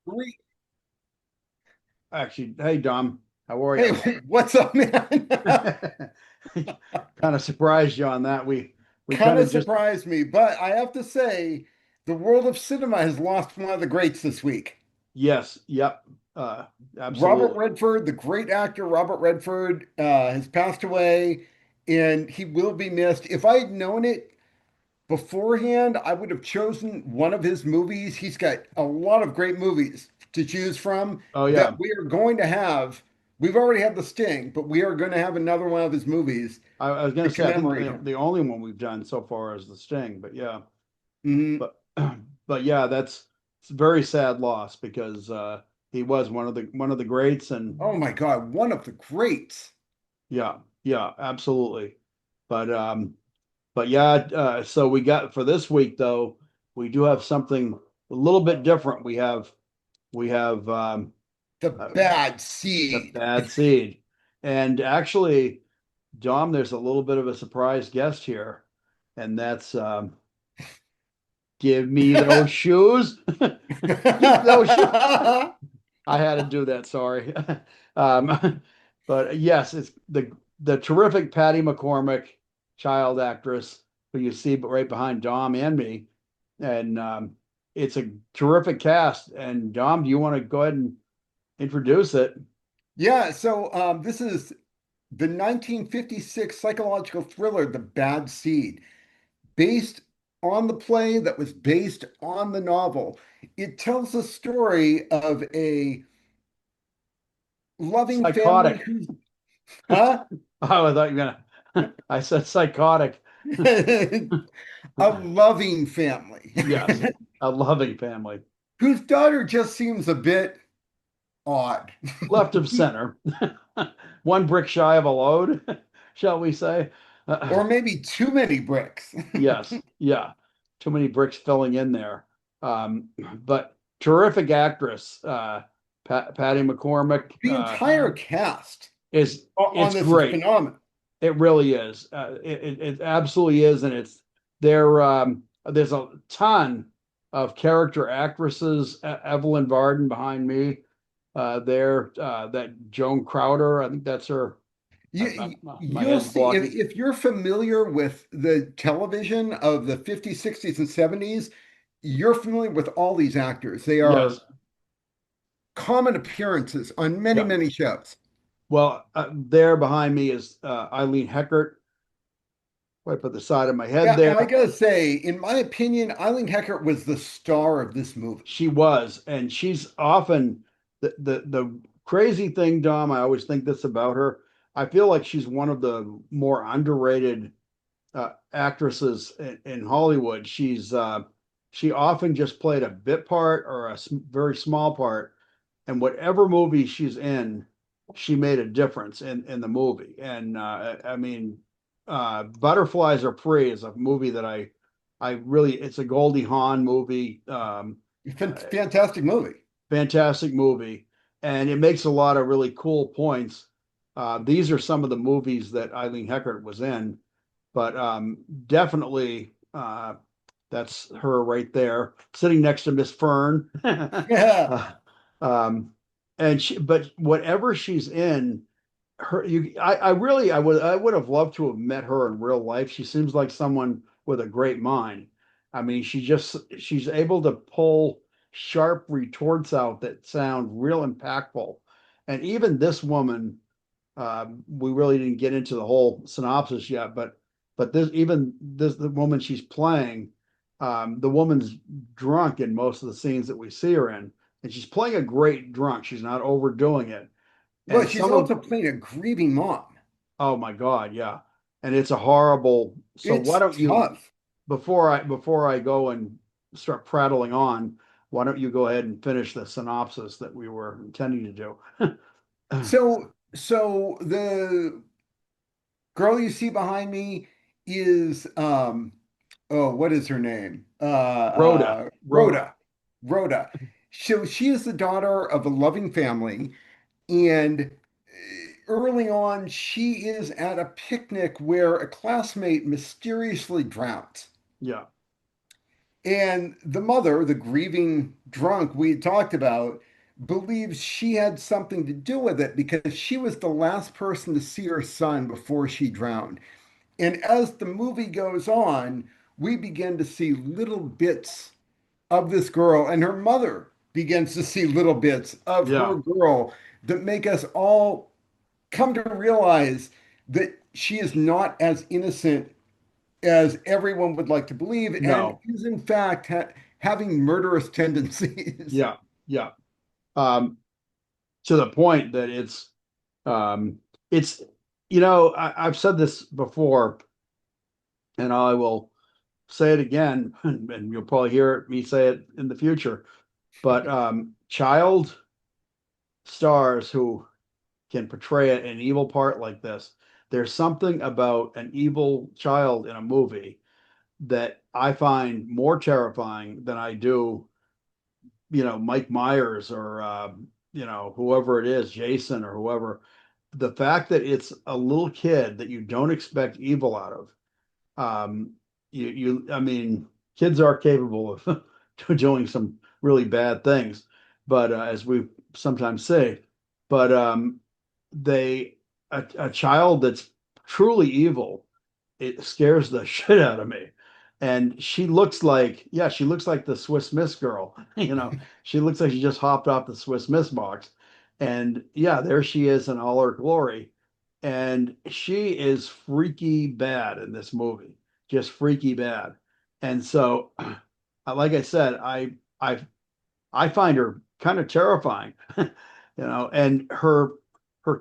Great. Actually, hey Dom, how are Hey, you? what's up, man? Kind of surprised you on that. We Kind kind of of just surprised me, but I have to say, the world of cinema has lost one of the greats this week. yes, yep, Robert absolutely. Redford, the great actor Robert Redford, has passed away, and he will be missed. If I had known it beforehand, I would have chosen one of his movies. He's got a lot of great movies to choose from Oh that yeah, we are going to have. We've already had The Sting, but we are going to have another one of his movies I was gonna to say I think commemorate the, him. the only one we've done so far is the Sting, but yeah, Mhm. but but yeah, it's a very sad loss because he was one of the greats, and Oh my God, one of the greats. yeah, yeah, absolutely. But yeah, so we got for this week though, we do have something a little bit different. We have The uh, Bad the Seed. bad seed, and actually, Dom, there's a little bit of a surprise guest here, and that's give me those shoes. Keep those shoes. I had to do that. Sorry, but yes, it's the terrific Patty McCormack, child actress who you see right behind Dom and me, and it's a terrific cast. And Dom, do you want to go ahead and introduce it? Yeah, so this is the 1956 psychological thriller, The Bad Seed, based on the play that was based on the novel. It tells the story of a loving family Psychotic. who's, huh? Oh, I thought you were gonna. I said psychotic. A loving family Yes, a loving family. whose daughter just seems a bit odd. Left of center. One brick shy of a load, shall we say? Or maybe too many bricks. Yes, yeah. Too many bricks filling in there. But terrific actress, Patty McCormack, The entire cast on it's this is great. phenomenal. It really is. It absolutely is, and it's there. There's a ton of character actresses. Evelyn Varden behind me. There, that Joan Crowder. I think that's her. My You'll head's see blocking. if you're familiar with the television of the 50s, 60s, and 70s, you're familiar with all these actors. They are Yes. common appearances on many, Yeah. many shows. Well, there behind me is Eileen Heckart, right at the side of my head Yeah, there. and I gotta say, in my opinion, Eileen Heckart was the star of this movie. She was, and she's often the crazy thing, Dom. I always think this about her. I feel like she's one of the more underrated actresses in Hollywood. She often just played a bit part or a very small part, and whatever movie she's in, she made a difference in the movie. And I mean, Butterflies Are Free is a movie that I really it's a Goldie Hawn movie. Fantastic movie. Fantastic movie, and it makes a lot of really cool points. These are some of the movies that Eileen Heckart was in, but definitely that's her right there, sitting next to Miss Fern. Yeah. uh, um, and but whatever she's in, I would have loved to have met her in real life. She seems like someone with a great mind. I mean, she's able to pull sharp retorts out that sound real impactful. And even this woman, we really didn't get into the whole synopsis yet, but this the woman she's playing, the woman's drunk in most of the scenes that we see her in, and she's playing a great drunk. She's not overdoing it. Well, And she's some of also playing a grieving mom. Oh my God, yeah. And it's a horrible. So why It's don't you tough. before I go and start prattling on, why don't you go ahead and finish the synopsis that we were intending to do? So the girl you see behind me is oh, what is her name? Rhoda. Rhoda. So she is the daughter of a loving family, and early on, she is at a picnic where a classmate mysteriously drowns. Yeah. And the mother, the grieving drunk we had talked about, believes she had something to do with it because she was the last person to see her son before she drowned. And as the movie goes on, we begin to see little bits of this girl, and her mother begins to see little bits of her Yeah. girl that make us all come to realize that she is not as innocent as everyone would like to believe and No. is in fact having murderous tendencies. Yeah. Yeah. Um, to the point that um, it's, I've said this before, and I will say it again, and you'll probably hear me say it in the future. But child stars who can portray an evil part like this, there's something about an evil child in a movie that I find more terrifying than I do, Mike Myers or whoever it is, Jason or whoever. The fact that it's a little kid that you don't expect evil out of, um, I mean, kids are capable of doing some really bad things, but as we sometimes say, but a child that's truly evil, it scares the shit out of me. And she looks like the Swiss Miss girl. She looks like she just hopped off the Swiss Miss box. And yeah, there she is in all her glory. And she is freaky bad in this movie, just freaky bad. And so, like I said, I I find her kind of terrifying, and her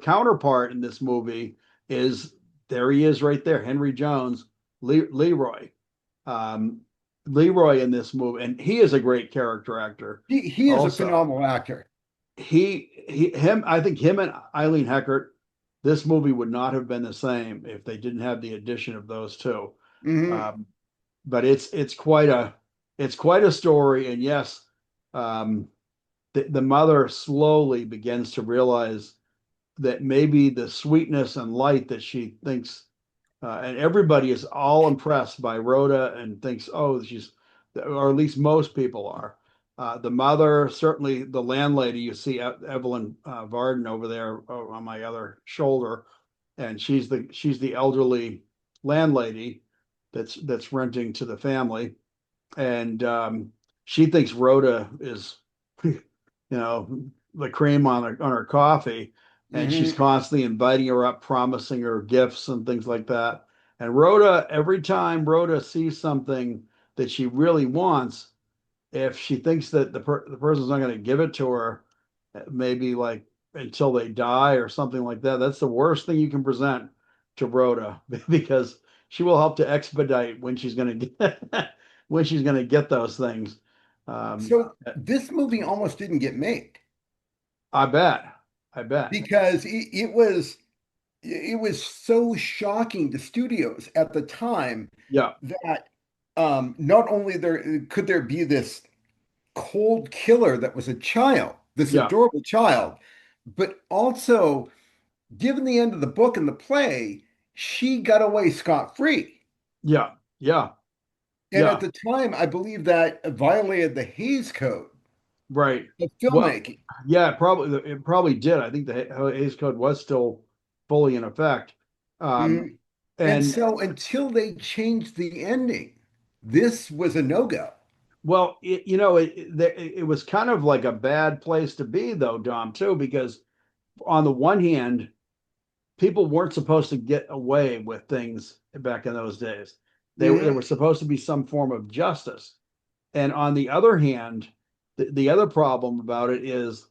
counterpart in this movie is there he is right there, Henry Jones, Leroy. Um, Leroy in this movie, and he is a great character actor He is a also. phenomenal actor. I think him and Eileen Heckart, this movie would not have been the same if they didn't have the addition of those two. Hmm. Um, but it's quite a story, and yes, um, the mother slowly begins to realize that maybe the sweetness and light that she thinks, and everybody is all impressed by Rhoda and thinks, oh, or at least most people are. The mother, certainly the landlady, you see Evelyn Varden over there on my other shoulder, and she's the elderly landlady that's renting to the family, and she thinks Rhoda is, the cream on her coffee, and she's Hmm. constantly inviting her up, promising her gifts and things like that. And Rhoda, every time Rhoda sees something that she really wants, if she thinks that the person's not going to give it to her, maybe like until they die or something like that, that's the worst thing you can present to Rhoda because she will help to expedite when she's going to get when she's going to get those things. Um, So this movie almost didn't get made I bet, I bet, because it was so shocking to studios at the time yeah, that not only could there be this cold killer that was a child, this yeah, adorable child, but also, given the end of the book and the play, she got away scot-free. yeah, yeah, And at yeah, the time, I believe that violated the Hays Code right. of Well, filmmaking. yeah, it probably did. I think the Hays Code was still fully in effect. Um, Mhm. And and so until they changed the ending, this was a no-go. Well, it was kind of like a bad place to be, though, Dom, too, because on the one hand, people weren't supposed to get away with things back in those days. There Mhm. was supposed to be some form of justice. And on the other hand, the other problem about it is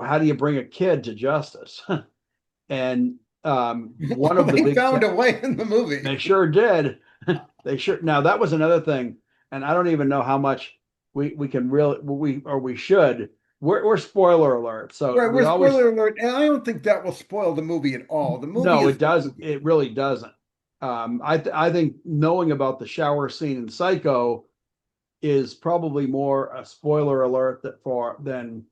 how do you bring a kid to justice? And one Well, of the they big found a way in the movie. they sure did. They sure. Now that was another thing, and I don't even know how much we can really we should. We're spoiler alert, so Right, we we're always spoiler alert, and I don't think that will spoil the movie at all. The movie no, is it the does. movie. It really doesn't. I think knowing about the shower scene in Psycho is probably more a spoiler alert than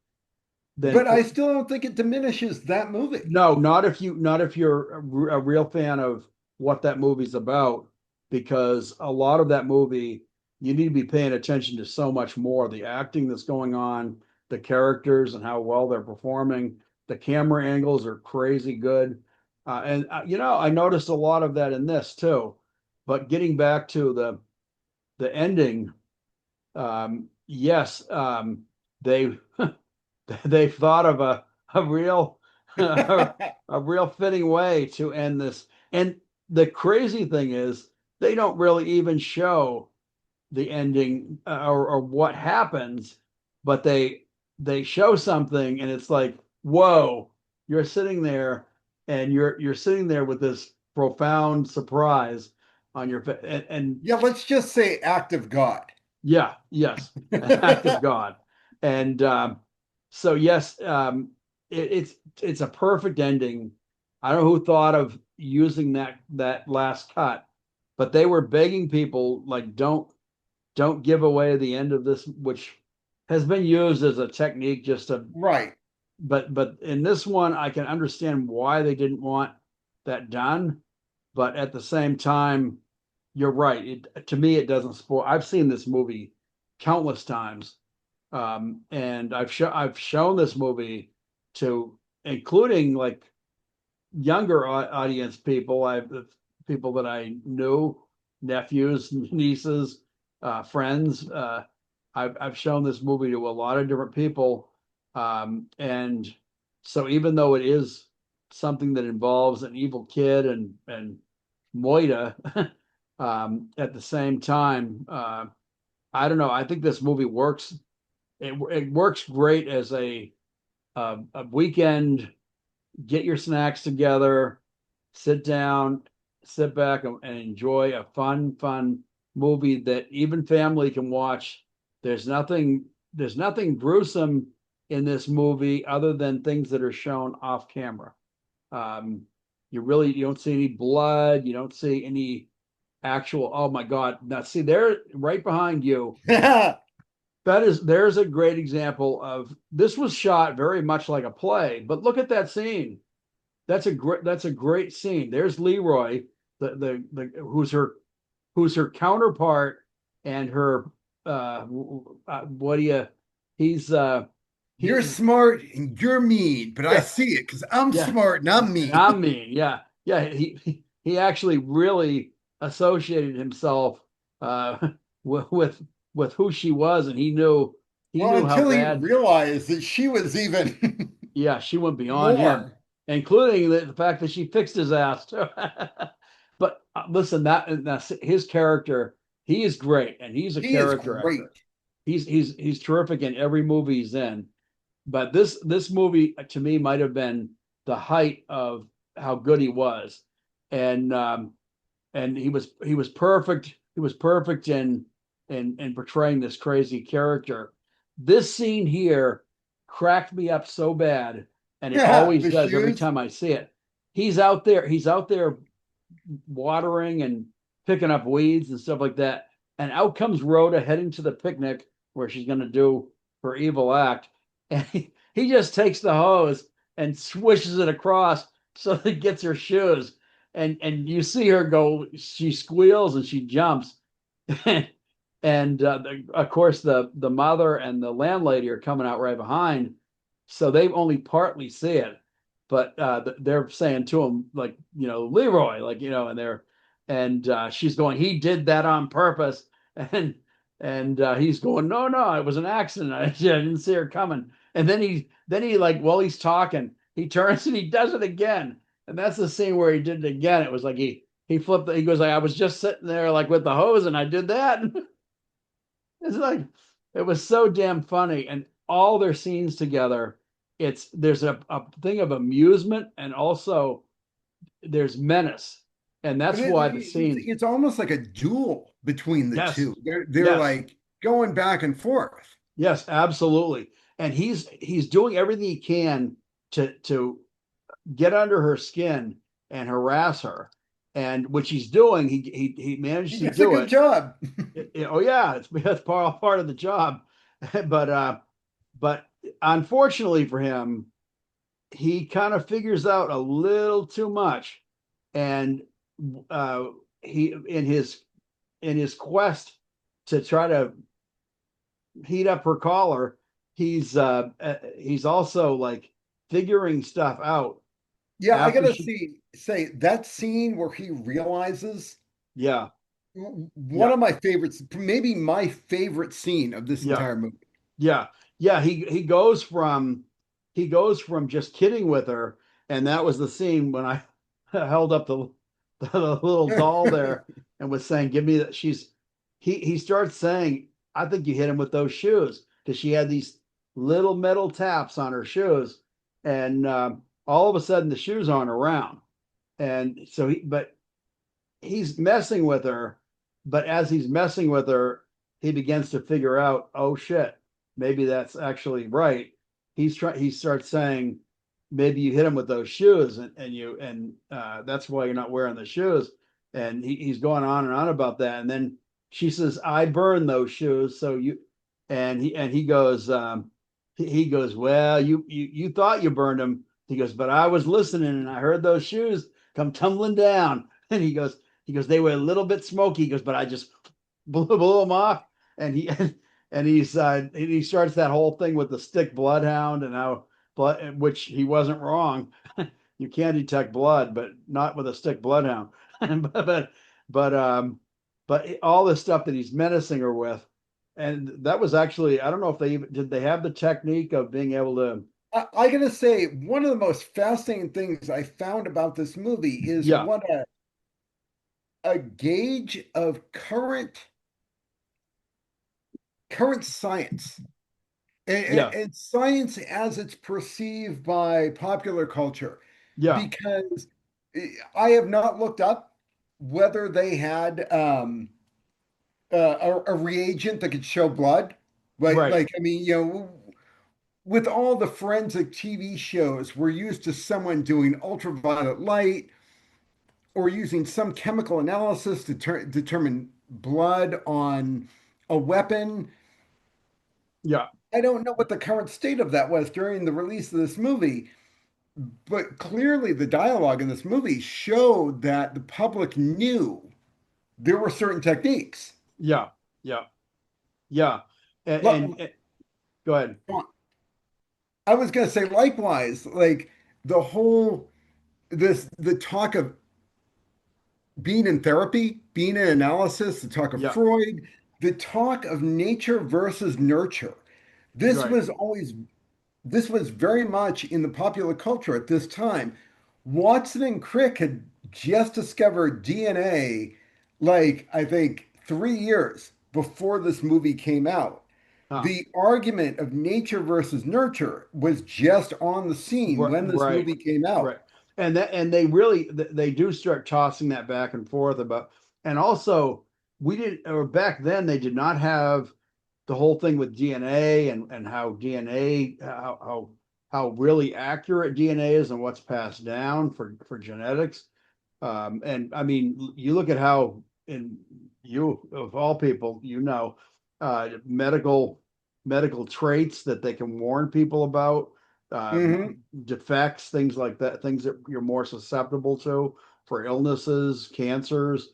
But I still don't think it diminishes that movie. no, not if you're a real fan of what that movie's about, because a lot of that movie you need to be paying attention to so much more. The acting that's going on, the characters and how well they're performing. The camera angles are crazy good. And you know, I noticed a lot of that in this too. But getting back to the ending, yes, they they've thought of a real a real fitting way to end this. And the crazy thing is, they don't really even show the ending or what happens, but they show something, and it's like, whoa, you're sitting there, and you're sitting there with this profound surprise on your face, and Yeah, let's just say act of God. yeah, yes, an act of God. And so yes, it's a perfect ending. I don't know who thought of using that last cut, but they were begging people like, don't give away the end of this, which has been used as a technique just to, Right. but in this one, I can understand why they didn't want that done. But at the same time, you're right. To me, it doesn't spoil. I've seen this movie countless times, and I've shown this movie to, including like younger audience people. I've people that I knew, nephews, nieces, friends. I've shown this movie to a lot of different people, and so even though it is something that involves an evil kid and Moida, at the same time, I don't know. I think this movie works. It works great as a weekend, get your snacks together, sit down, sit back and enjoy a fun movie that even family can watch. There's nothing there's nothing gruesome in this movie other than things that are shown off camera. Um, you don't see any blood, you don't see any actual, oh my God. Now see there right behind you, there's a great example of, this was shot very much like a play, but look at that scene. That's a great scene. There's Leroy, the who's her counterpart, and her what do you he's You're he smart and you're mean, but I yeah, see it because I'm yeah, smart and I'm and mean. I mean, yeah, he actually really associated himself uh with with who she was, and he Well, knew how until he bad. realized that she was even Yeah, she went beyond him, more. including the fact that she fixed his ass. But listen, that's his character. He is great, and he's a He is character great. actor. He's terrific in every movie he's in. But this movie to me might have been the height of how good he was, and he was perfect. He was perfect in portraying this crazy character. This scene here cracked me up so bad, and it Yeah, always the does every shoes. time I see it. He's out there watering and picking up weeds and stuff like that. And out comes Rhoda heading to the picnic where she's going to do her evil act. And he just takes the hose and swishes it across so that it gets her shoes. And you see her go, she squeals and she jumps. And of course, the mother and the landlady are coming out right behind. So they only partly see it, but they're saying to him, like, Leroy, like, and she's going, he did that on purpose. And he's going, no, no, it was an accident. I didn't see her coming. And then he like, while he's talking, he turns and he does it again. And that's the scene where he did it again. It was like he flipped he goes like, I was just sitting there like with the hose and I did that. It's like, it was so damn funny, and all their scenes together. There's a thing of amusement, and also there's menace, and But that's why the it's scene. it's almost like a duel between the Yes, two. They're yes, like going back and forth. yes, absolutely. And he's doing everything he can to get under her skin and harass her, and which he's doing. He managed He to does a do good it. job. Oh yeah, that's part of the job. But unfortunately for him, he kind of figures out a little too much, and he in his quest to try to heat up her collar, he's also like figuring stuff out Yeah, I after gotta she. say that scene where he realizes Yeah, one yeah, of my favorites, maybe my favorite scene of this yeah, entire movie. yeah, yeah. He goes from just kidding with her, and that was the scene when I held up the little doll there and was saying, "Give me that." He starts saying, "I think you hit him with those shoes," because she had these little metal taps on her shoes, and all of a sudden the shoes aren't around, and so but he's messing with her, but as he's messing with her, he begins to figure out, oh shit, maybe that's actually right. He starts saying, maybe you hit him with those shoes, and that's why you're not wearing the shoes. And he's going on and on about that. And then she says, I burned those shoes, so you and he goes, he goes, well, you thought you burned them. He goes, but I was listening and I heard those shoes come tumbling down. And he goes, they were a little bit smoky. He goes, but I just blew them off. And he starts that whole thing with the stick bloodhound and how blood, which he wasn't wrong. You can detect blood, but not with a stick bloodhound. but but all this stuff that he's menacing her with, and that was actually, I don't know if they have the technique of being able to. I gotta say, one of the most fascinating things I found about this movie is Yeah, what a gauge of current science yeah, and science as it's perceived by popular culture, yeah, because I have not looked up whether they had a reagent that could show blood. right, I mean, with all the forensic TV shows, we're used to someone doing ultraviolet light or using some chemical analysis to determine blood on a weapon. yeah, I don't know what the current state of that was during the release of this movie, but clearly the dialogue in this movie showed that the public knew there were certain techniques. yeah, yeah, yeah. and, Look, and go ahead. I was going to say likewise, like the whole the talk of being in therapy, being in analysis, the talk of Yeah, Freud, the talk of nature versus nurture. This right. was always this was very much in the popular culture at this time. Watson and Crick had just discovered DNA, like I think 3 years before this movie came out. Huh. The argument of nature versus nurture was just on the scene when this Right, movie came right. out. And they really they do start tossing that back and forth about, and also we didn't, or back then they did not have the whole thing with DNA and how DNA, how really accurate DNA is and what's passed down for genetics. And I mean, you look at how, in you of all people, medical traits that they can warn people about, uh, Hmm. defects, things like that, things that you're more susceptible to for illnesses, cancers.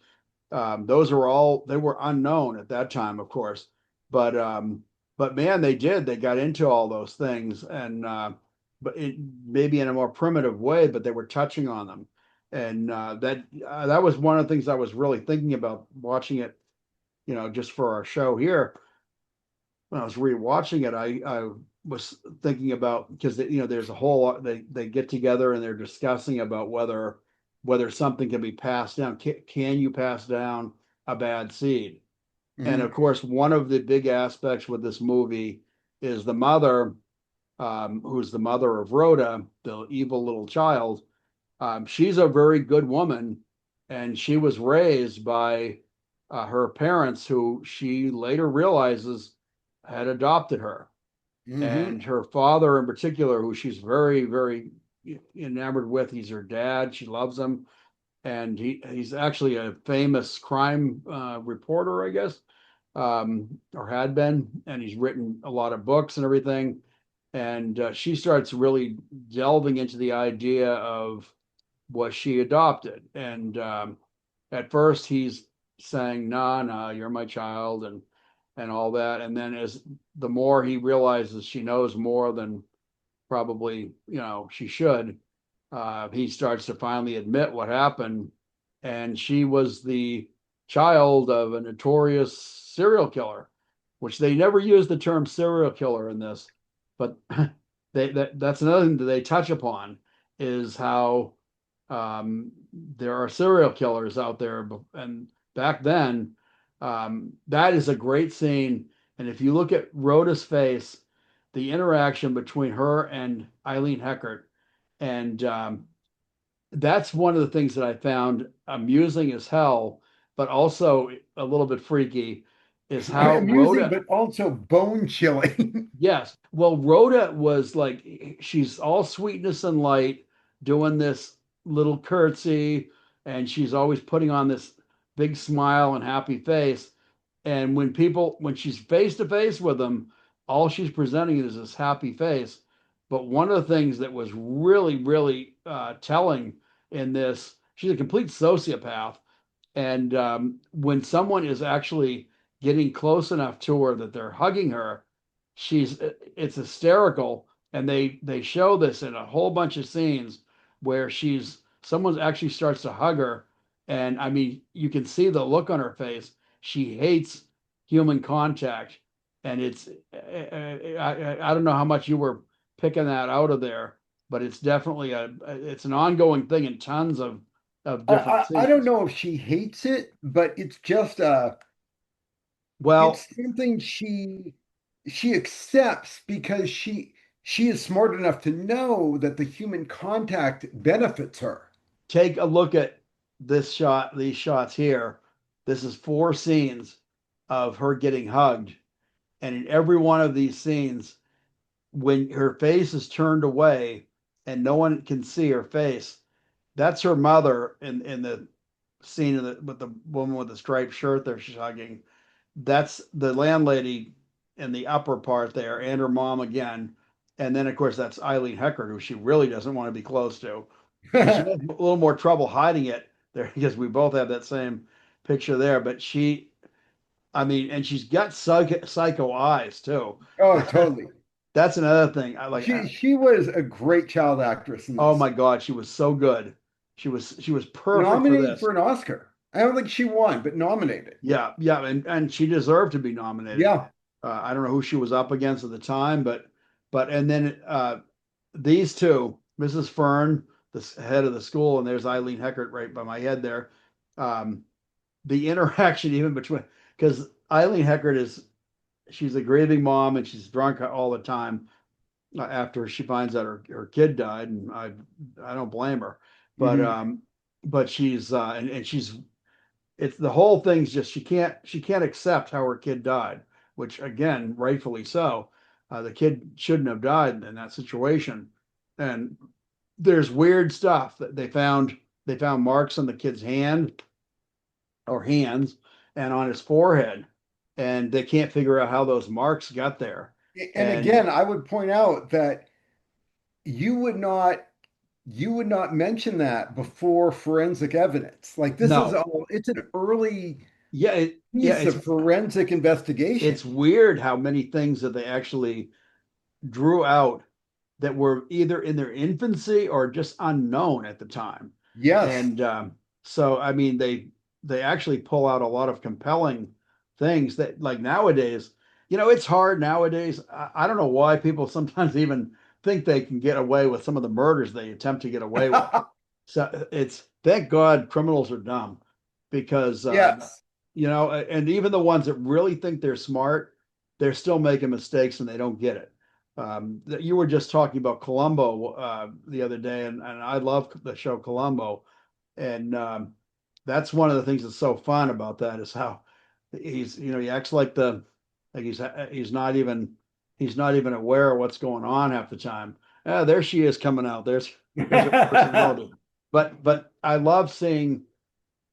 Those are all, they were unknown at that time, of course, but man, they got into all those things, and but it maybe in a more primitive way, but they were touching on them, and that was one of the things I was really thinking about watching it, just for our show here. When I was rewatching it, I was thinking about, because there's a whole, they get together and they're discussing about whether something can be passed down. Can you pass down a bad seed? And of Hmm. course, one of the big aspects with this movie is the mother, who's the mother of Rhoda, the evil little child. She's a very good woman, and she was raised by her parents, who she later realizes had adopted her. Hmm. And her father, in particular, who she's very, very enamored with, he's her dad. She loves him, and he's actually a famous crime reporter, I guess, or had been, and he's written a lot of books and everything. And she starts really delving into the idea of, was she adopted? And at first he's saying, "No, no, you're my child," and all that. And then as the more he realizes she knows more than probably, she should, he starts to finally admit what happened. And she was the child of a notorious serial killer, which they never use the term serial killer in this, but that's another thing that they touch upon is how there are serial killers out there. And back then, that is a great scene. And if you look at Rhoda's face, the interaction between her and Eileen Heckart, and that's one of the things that I found amusing as hell, but also a little bit freaky, is how Amusing, Rhoda. but also bone chilling. Yes. Well, Rhoda was like, she's all sweetness and light, doing this little curtsy, and she's always putting on this big smile and happy face. And when she's face to face with them, all she's presenting is this happy face. But one of the things that was really, really telling in this, she's a complete sociopath. And when someone is actually getting close enough to her that they're hugging her, it's hysterical. And they show this in a whole bunch of scenes where someone actually starts to hug her. And I mean, you can see the look on her face. She hates human contact. And I don't know how much you were picking that out of there, but it's definitely it's an ongoing thing in tons of different I don't scenes. know if she hates it, but it's just Well, it's something she accepts because she is smart enough to know that the human contact benefits her. take a look at these shots here. This is four scenes of her getting hugged. And in every one of these scenes, when her face is turned away and no one can see her face, that's her mother in the scene with the woman with the striped shirt there she's hugging. That's the landlady in the upper part there, and her mom again. And then, of course, that's Eileen Heckart, who she really doesn't want to be close to. And she has a little more trouble hiding it there because we both have that same picture there. But I mean, and she's got psycho eyes too. Oh, totally. That's another thing. She was a great child actress in Oh this. my God, she was so good. She was perfect for Nominated this. for an Oscar. I don't think she won, but nominated. Yeah, yeah, and she deserved to be nominated. Yeah. I don't know who she was up against at the time, but and then these two, Mrs. Fern, the head of the school, and there's Eileen Heckart right by my head there. Um, the interaction even between because Eileen Heckart she's a grieving mom and she's drunk all the time after she finds out her kid died, and I don't blame her, but Hmm. she's and she's it's the whole thing's just she can't accept how her kid died, which again, rightfully so. The kid shouldn't have died in that situation. And there's weird stuff that they found marks on the kid's hand or hands and on his forehead, and they can't figure out how those marks got there. And And again, I would point out that you would not you would not mention that before forensic evidence. Like this is no, all it's an early yeah, yeah, piece of forensic it's investigation. weird how many things that they actually drew out that were either in their infancy or just unknown at the time. Yes. And so, I mean, they actually pull out a lot of compelling things that, like nowadays, it's hard nowadays. I don't know why people sometimes even think they can get away with some of the murders they attempt to get away with. So it's thank God criminals are dumb because Yes. and even the ones that really think they're smart, they're still making mistakes and they don't get it. You were just talking about Columbo the other day, and I love the show Columbo, and that's one of the things that's so fun about that is how he acts like he's not even aware of what's going on half the time. There she is coming out. There's her personality. But I love seeing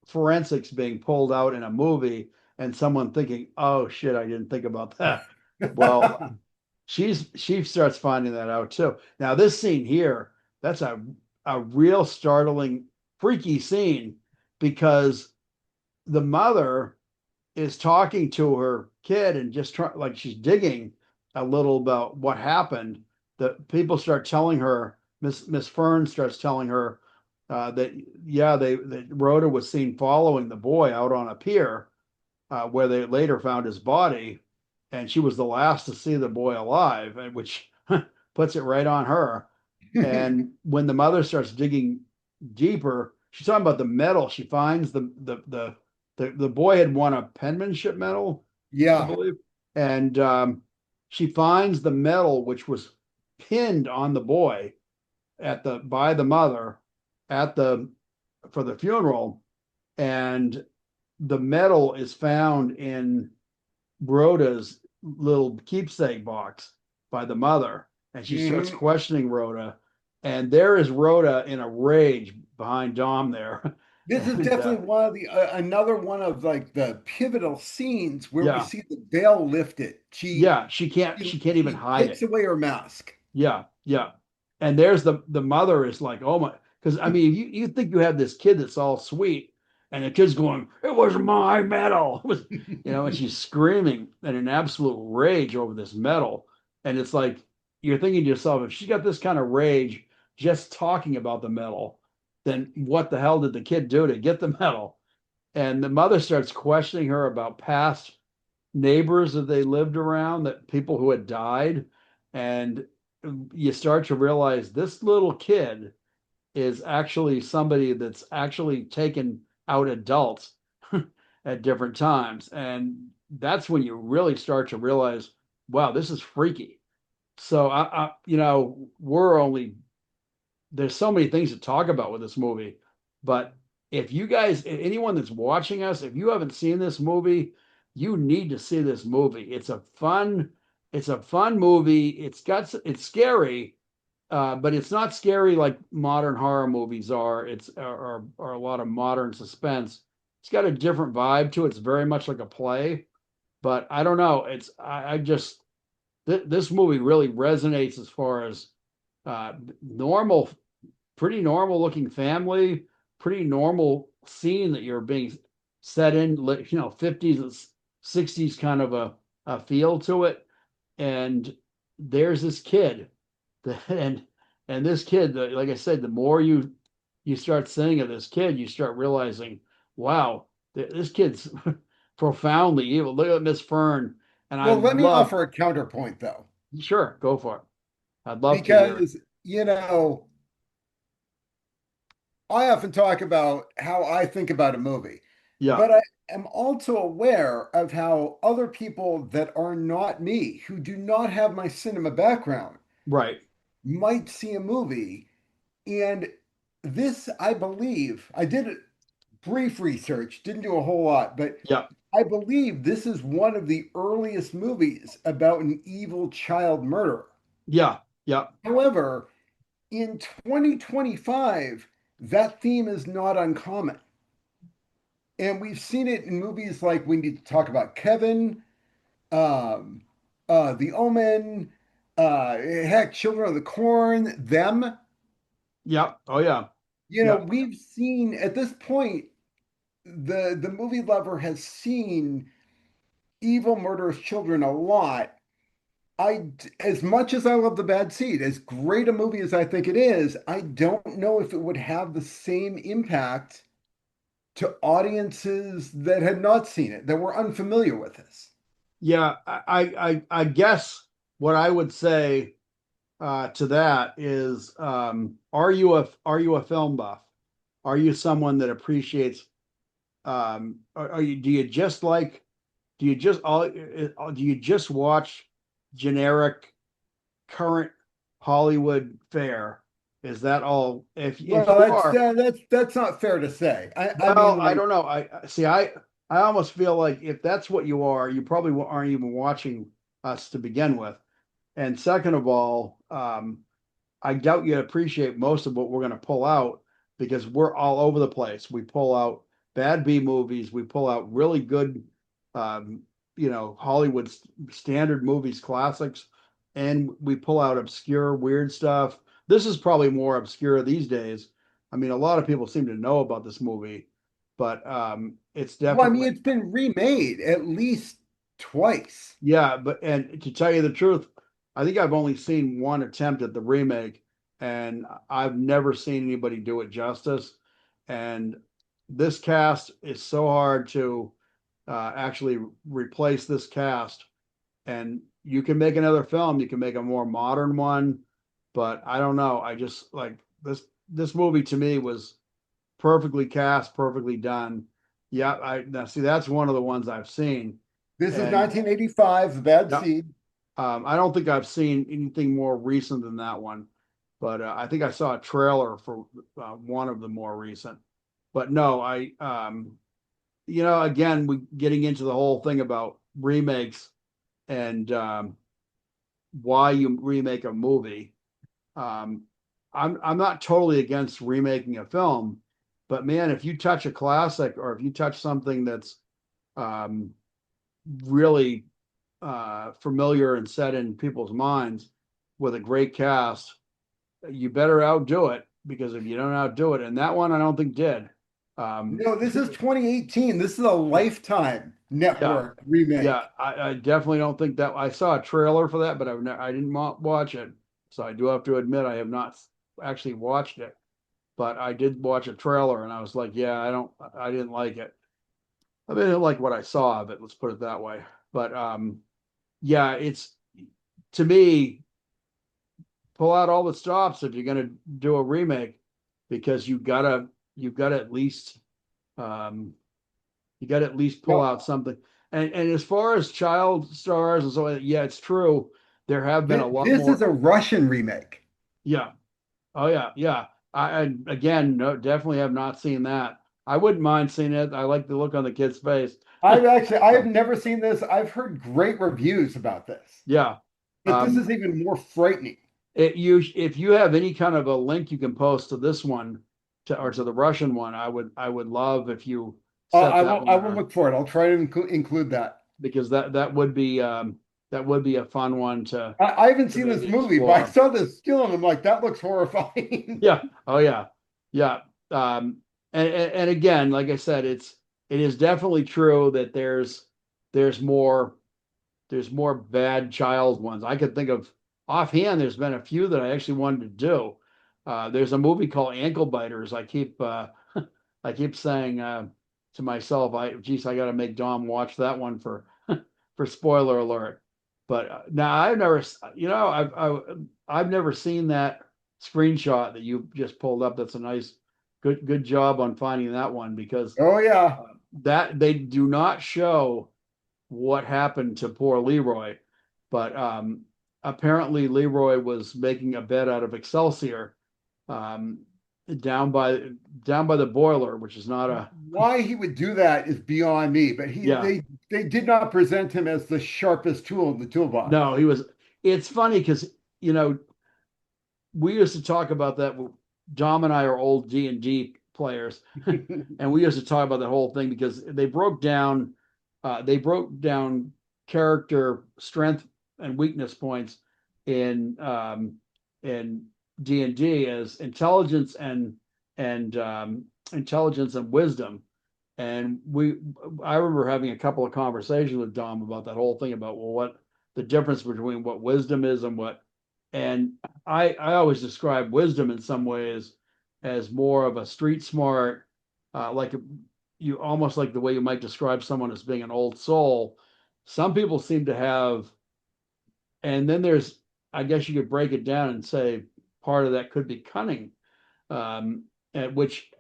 forensics being pulled out in a movie and someone thinking, "Oh shit, I didn't think about that." Well, she starts finding that out too. Now, this scene here, that's a real startling, freaky scene because the mother is talking to her kid and just try like she's digging a little about what happened. The people start telling her, Miss Fern starts telling her that yeah, that Rhoda was seen following the boy out on a pier where they later found his body, and she was the last to see the boy alive, which puts it right on her. And when the mother starts digging deeper, she's talking about the medal. She finds the boy had won a penmanship medal, I Yeah. believe, and she finds the medal which was pinned on the boy at the by the mother at the for the funeral, and the medal is found in Rhoda's little keepsake box by the mother, and she starts Mhm. questioning Rhoda, and there is Rhoda in a rage behind Dom there, This is and definitely one of the another one of like the pivotal scenes where we yeah, see the veil lifted. yeah, She, she can't even she hide takes it. away her mask. Yeah, yeah. And there's the mother is like, oh my, because I mean, you think you have this kid that's all sweet, and the kid's going, it was my medal, it was, and she's screaming in an absolute rage over this medal, and it's like you're thinking to yourself, if she's got this kind of rage just talking about the medal, then what the hell did the kid do to get the medal? And the mother starts questioning her about past neighbors that they lived around, that people who had died, and you start to realize this little kid is actually somebody that's actually taken out adults at different times, and that's when you really start to realize, wow, this is freaky. So we're only there's so many things to talk about with this movie. But if you guys, anyone that's watching us, if you haven't seen this movie, you need to see this movie. It's a fun movie. It's scary, but it's not scary like modern horror movies are. Or a lot of modern suspense. It's got a different vibe to it. It's very much like a play. But I don't know. I just this movie really resonates as far as normal pretty normal looking family, pretty normal scene that you're being set in, 50s and 60s kind of a feel to it. And there's this kid that, and this kid, like I said, the more you start seeing of this kid, you start realizing, wow, this kid's profoundly evil. Look at Miss Fern. And I Well, let me love, offer a counterpoint though, sure, go for it. I'd love to hear it. because I often talk about how I think about a movie, Yeah, but I am also aware of how other people that are not me, who do not have my cinema background, right. might see a movie. And this, I believe, I did brief research, didn't do a whole lot, but Yeah, I believe this is one of the earliest movies about an evil child murderer. yeah, yeah, However, in 2025, that theme is not uncommon. And we've seen it in movies like we need to talk about Kevin, um, The Omen, heck, Children of the Corn, them. yeah. Oh yeah. Yeah, We've seen at this point, the movie lover has seen evil murderous children a lot. As much as I love The Bad Seed, as great a movie as I think it is, I don't know if it would have the same impact to audiences that had not seen it, that were unfamiliar with this. yeah. I guess what I would say to that is, are you a film buff? Are you someone that appreciates? Are you do you just all do you just watch generic current Hollywood fare? Is that all? Well, If you are, that's not fair to say. I well, mean, I like, don't know. I see. I almost feel like if that's what you are, you probably aren't even watching us to begin with. And second of all, I doubt you appreciate most of what we're going to pull out because we're all over the place. We pull out bad B movies, we pull out really good, um, Hollywood standard movies, classics, and we pull out obscure, weird stuff. This is probably more obscure these days. I mean, a lot of people seem to know about this movie, but it's well, I mean, definitely, it's been remade at least twice. Yeah, but and to tell you the truth, I think I've only seen one attempt at the remake, and I've never seen anybody do it justice. And this cast is so hard to actually replace this cast. And you can make another film, you can make a more modern one, but I don't know. I just like this movie to me was perfectly cast, perfectly done. Yeah, I now see that's one of the ones I've seen. This is And 1985, The Bad yeah, Seed. I don't think I've seen anything more recent than that one, but I think I saw a trailer for one of the more recent. But no, again, we getting into the whole thing about remakes and why you remake a movie. Um, I'm not totally against remaking a film, but man, if you touch a classic or if you touch something that's um, really familiar and set in people's minds with a great cast, you better outdo it because if you don't outdo it, and that one I don't think did. Um, No, this is 2018. This is a yeah, Lifetime yeah, Network yeah. remake. I definitely don't think that I saw a trailer for that, but I didn't watch it, so I do have to admit I have not actually watched it. But I did watch a trailer, and I was like, yeah, I didn't like it. I mean, I didn't like what I saw of it. Let's put it that way. But yeah, it's to me pull out all the stops if you're going to do a remake because you gotta at least um, you got to at least pull No, out something. And as far as child stars and so on, yeah, it's true. There have been a lot this is more. a Russian remake. Yeah. Oh yeah, yeah. I again, no, definitely have not seen that. I wouldn't mind seeing it. I like the look on the kid's face. I have So never seen this. I've heard great reviews about this, yeah. but this Um, is even more frightening. if you have any kind of a link you can post to this one to the Russian one, I would love if you set that I one will around look for it. I'll try to include that. because that would be a fun one I haven't to seen this maybe movie, but I explore. saw this still and I'm like, that looks horrifying. Yeah. Oh yeah. Yeah. And again, like I said, it is definitely true that there's more there's more bad child ones. I could think of offhand. There's been a few that I actually wanted to do. There's a movie called Ankle Biters. I keep saying to myself, geez, I got to make Dom watch that one for for spoiler alert. But now I've never, I've never seen that screenshot that you just pulled up. That's a nice, good job on finding that one because Oh yeah. that they do not show what happened to poor Leroy, but apparently Leroy was making a bed out of Excelsior um, down by the boiler, which is not a Why he would do that is beyond me, but yeah. they did not present him as the sharpest tool in the toolbox. No, he was. It's funny because you know we used to talk about that. Dom and I are old D&D players, and we used to talk about that whole thing because they broke down character strength and weakness points in D&D as intelligence and wisdom. And I remember having a couple of conversations with Dom about that whole thing about well, what the difference between what wisdom is and what. And I always describe wisdom in some ways as more of a street smart, like you almost like the way you might describe someone as being an old soul. Some people seem to have, and then there's, I guess you could break it down and say part of that could be cunning, at which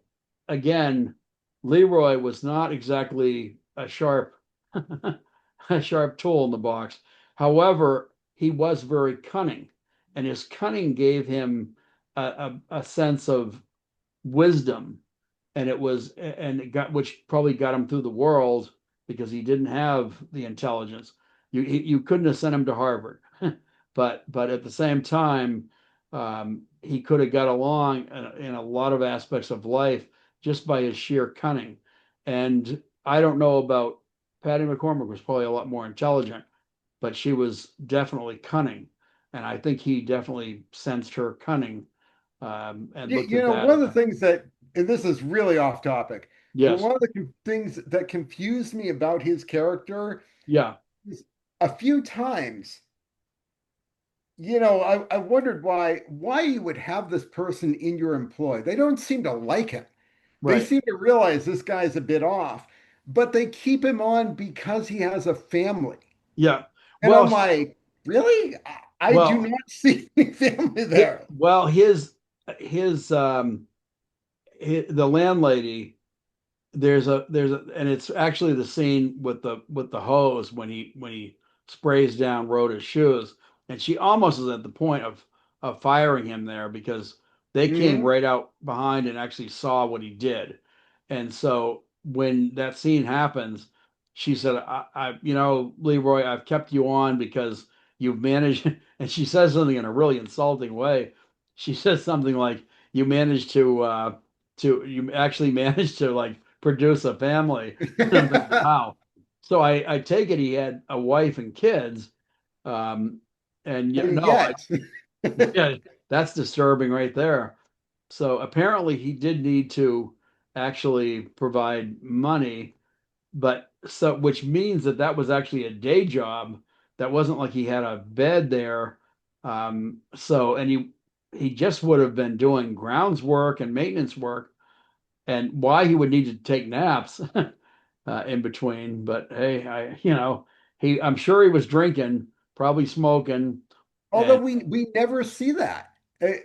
again, Leroy was not exactly a sharp a sharp tool in the box. However, he was very cunning, and his cunning gave him a sense of wisdom, and it got which probably got him through the world because he didn't have the intelligence. You couldn't have sent him to Harvard, but at the same time, he could have got along in a lot of aspects of life just by his sheer cunning. And I don't know about Patty McCormack was probably a lot more intelligent, but she was definitely cunning, and I think he definitely sensed her cunning and looked at that One of as the things that, and this is really off topic, but yes, one of the things that confused me about his character yeah, A few times, I wondered why you would have this person in your employ. They don't seem to like him. They Right. seem to realize this guy's a bit off, but they keep him on because he has a family. Yeah. And Well, I'm like, really? I do well, not see any family there. well, his the landlady, and it's actually the scene with the hose when he sprays down Rhoda's shoes, and she almost is at the point of firing him there because they came Hmm. right out behind and actually saw what he did. And so when that scene happens, she said, Leroy, I've kept you on because you've managed, and she says something in a really insulting way. She says something like, you managed you actually managed to like produce a family. And I was like, wow. So I take it he had a wife and kids. Um, and yeah, no, Yes. yeah, that's disturbing right there. So apparently he did need to actually provide money, but so which means that that was actually a day job. That wasn't like he had a bed there. So and he just would have been doing grounds work and maintenance work, and why he would need to take naps in between. But hey, I'm sure he was drinking, probably smoking, Although and we never see that.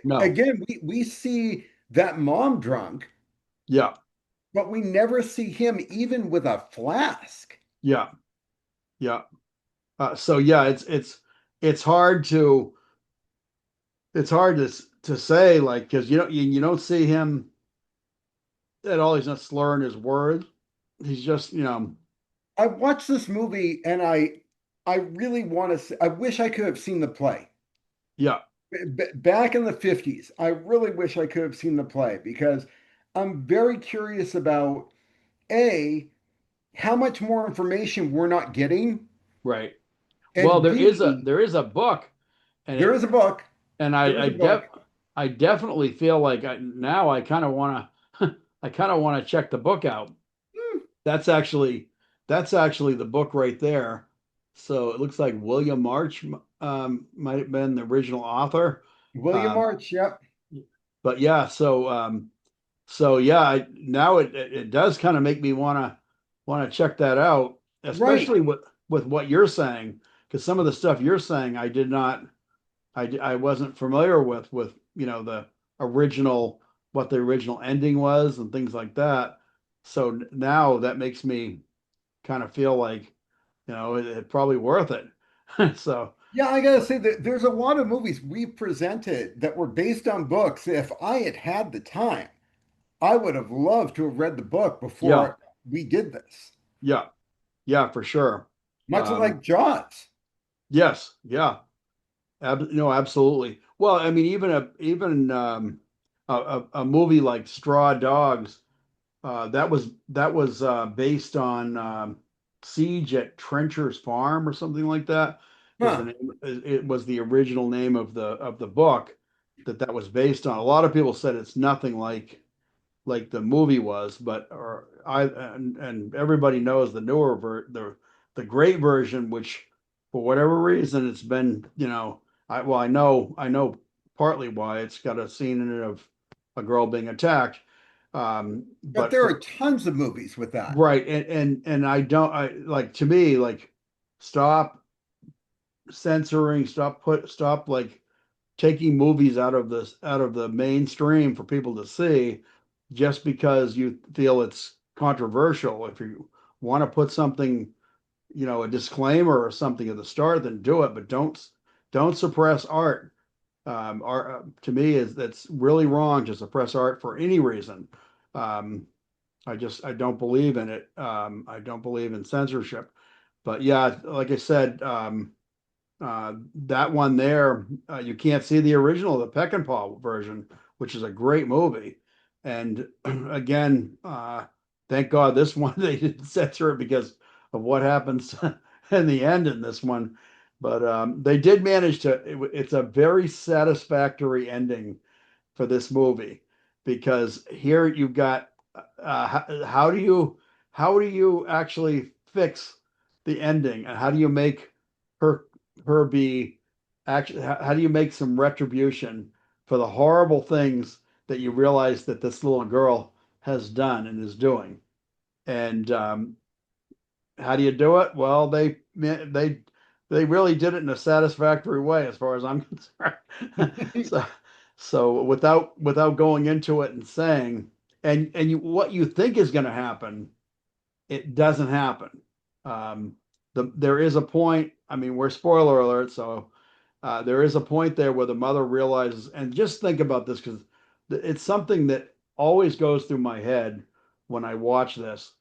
no, Again, we see that mom drunk, yeah, but we never see him even with a flask. yeah, yeah. So yeah, it's hard to to say like because you don't see him at all. He's not slurring his words. He's just I watched this movie and I really want to see, I wish I could have seen the play. yeah, Back in the 50s, I really wish I could have seen the play because I'm very curious about A, how much more information we're not getting, right. Well, and B, there is a book, and there is a book. and There is a book. I definitely feel like now I kind of want to I kind of want to check the book out. Hmm, That's actually that's actually the book right there. So it looks like William March might have been the original author. William Um, March, yep. but yeah, so yeah, now it does kind of make me want to check that out, Right. especially with what you're saying, because some of the stuff you're saying I did not I wasn't familiar with the original what the original ending was and things like that. So now that makes me kind of feel like it's probably worth it. So Yeah, I gotta say that there's a lot of movies we presented that were based on books. If I had had the time, I would have loved to have read the book yeah, before we did this. yeah, yeah, for sure. Much Um, like Jaws. yes, yeah, no, absolutely. Well, I mean, even a movie like Straw Dogs. That was based on Siege at Trencher's Farm or something like that. Is the Huh. name? It was the original name of the book that was based on. A lot of people said it's nothing like the movie was, but or I and everybody knows the the great version, which for whatever reason it's been I know partly why it's got a scene in it of a girl being attacked, But but there for are tons of movies with that. right and I don't I like to me like stop censoring, stop like taking movies out of the mainstream for people to see just because you feel it's controversial. If you want to put something, a disclaimer or something at the start, then do it, but don't suppress art. Art to me is that's really wrong to suppress art for any reason. Um, I don't believe in it. I don't believe in censorship. But yeah, like I said, that one there, you can't see the original, the Peckinpah version, which is a great movie. And again, thank God this one they didn't censor it because of what happens in the end in this one. But they did manage to. It's a very satisfactory ending for this movie because here you've got how do you actually fix the ending, and how do you make her her be actually, how do you make some retribution for the horrible things that you realize that this little girl has done and is doing? And how do you do it? Well, they really did it in a satisfactory way, as far as I'm concerned. So without going into it and saying, and what you think is going to happen, it doesn't happen. Um, there is a point. I mean, we're spoiler alert, so there is a point there where the mother realizes, and just think about this because it's something that always goes through my head when I watch this.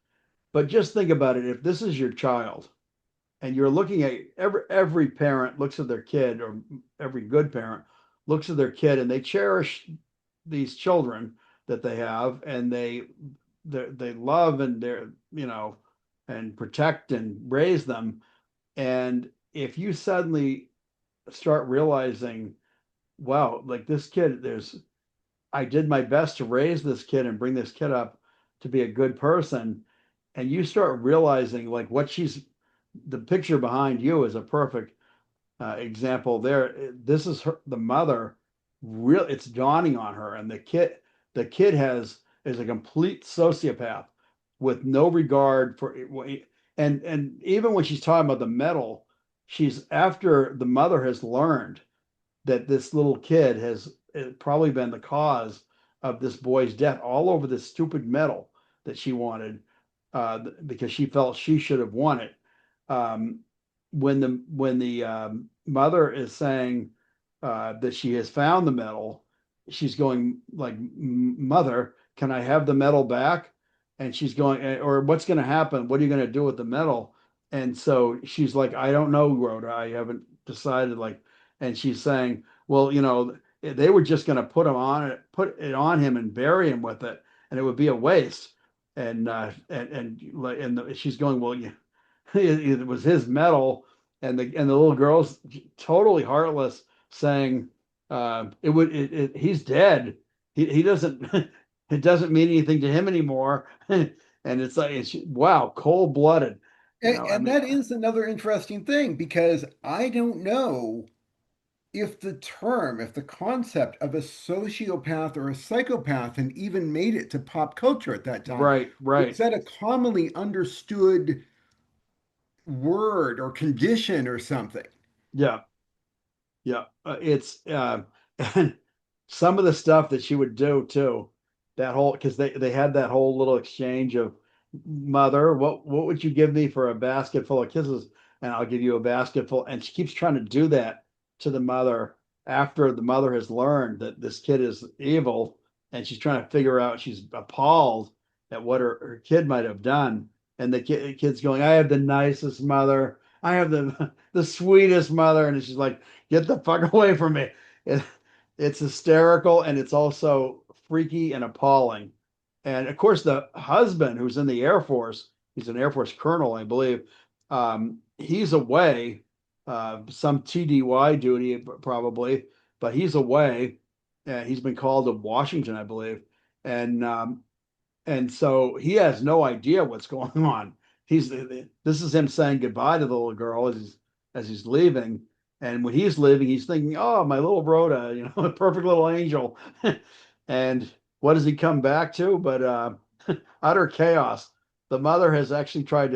But just think about it. If this is your child and you're looking at every parent looks at their kid, or every good parent looks at their kid, and they cherish these children that they have, and they love, and they're, and protect and raise them. And if you suddenly start realizing, wow, like this kid, I did my best to raise this kid and bring this kid up to be a good person, and you start realizing like what she's the picture behind you is a perfect example there. This is the mother. Real, it's dawning on her, and the kid is a complete sociopath with no regard for, and even when she's talking about the medal, she's after the mother has learned that this little kid has probably been the cause of this boy's death, all over this stupid medal that she wanted, because she felt she should have won it. Um, when the mother is saying that she has found the medal, she's going like, "Mother, can I have the medal back?" And she's going, or what's going to happen? What are you going to do with the medal? And so she's like, "I don't know, Rhoda. I haven't decided." Like, and she's saying, "Well, they were just going to put it on him and bury him with it, and it would be a waste." She's going, "Well, yeah, it was his medal," and the little girl's totally heartless, saying, he's dead. He doesn't it doesn't mean anything to him anymore." And it's like, wow, cold blooded. I And mean, that is another interesting thing because I don't know if the concept of a sociopath or a psychopath and even made it to pop culture at that time. right, Was right, that a commonly understood word or condition or something? yeah. Yeah, it's and some of the stuff that she would do too. That whole, because they had that whole little exchange of, "Mother, what would you give me for a basket full of kisses?" And I'll give you a basket full. And she keeps trying to do that to the mother after the mother has learned that this kid is evil, and she's trying to figure out. She's appalled at what her kid might have done, and the kid's going, "I have the nicest mother. I have the sweetest mother," and she's like, "Get the fuck away from me." It, it's hysterical, and it's also freaky and appalling. And of course, the husband, who's in the Air Force, he's an Air Force colonel, I believe. He's away, some TDY duty probably, but he's away. And he's been called to Washington, I believe. And so he has no idea what's going on. This is him saying goodbye to the little girl as he's leaving. And when he's leaving, he's thinking, "Oh, my little Rhoda, a perfect little angel." And what does he come back to? But utter chaos. The mother has actually tried